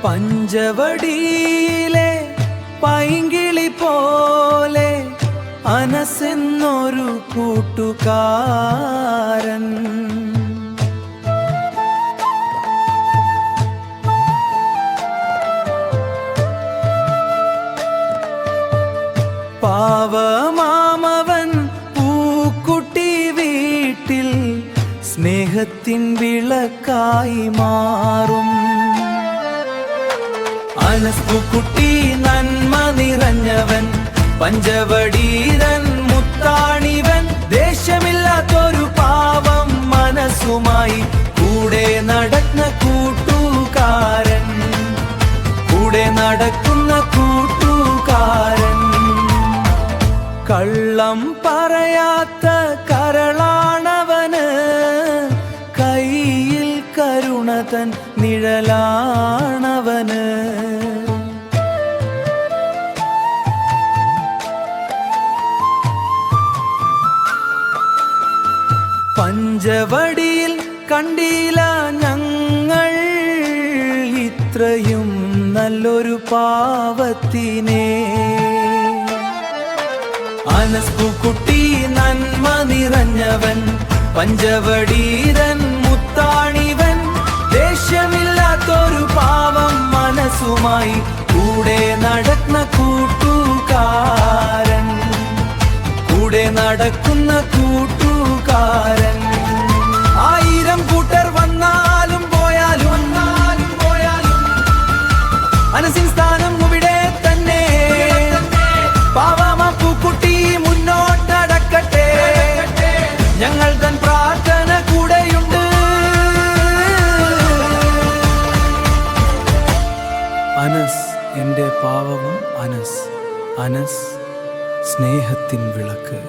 പഞ്ചവടിയിലെ പൈങ്കിളി പോലെ അനസെന്നൊരു കൂട്ടുകാരൻ. പാവമാമവൻ പൂക്കുട്ടി വീട്ടിൽ സ്നേഹത്തിൻ വിളക്കായി മാറും. അനസ് പൂക്കുട്ടി നന്മ നിറഞ്ഞവൻ, പഞ്ചവടീരൻ മുത്താണിവൻ. ദേശമില്ലാത്തൊരു പാവം മനസ്സുമായി കൂടെ നടക്കുന്ന കൂട്ടുകാരൻ, കൂടെ നടക്കുന്ന കൂട്ടുകാരൻ. കള്ളം പറയാത്ത കരളാണവന്, കയ്യിൽ കരുണ തൻ നിഴലാണവന്. പഞ്ചവടിയിൽ കണ്ടില്ല ഞങ്ങൾ ഇത്രയും നല്ലൊരു പാവത്തിനെ. അനസ് പൂക്കുട്ടി നന്മ നിറഞ്ഞവൻ, പഞ്ചവടീരൻ മുത്താണിവൻ. ദേശമില്ലാത്തൊരു പാവം മനസ്സുമായി കൂടെ നടക്കുന്ന കൂട്ടുകാരൻ, കൂടെ നടക്കുന്ന കൂട്ടുകാരൻ. ആയിരം കൂട്ടർ വന്നാലും പോയാലും അനസിൻ സ്ഥാനം ഇവിടെ തന്നെ. പാവമ പൂക്കുട്ടി മുന്നോട്ടടക്കട്ടെ, ഞങ്ങൾ തൻ പ്രാർത്ഥന കൂടെയുണ്ട്. അനസ് എൻ്റെ പാവം അനസ്, അനസ് സ്നേഹത്തിൻ വിളക്ക്.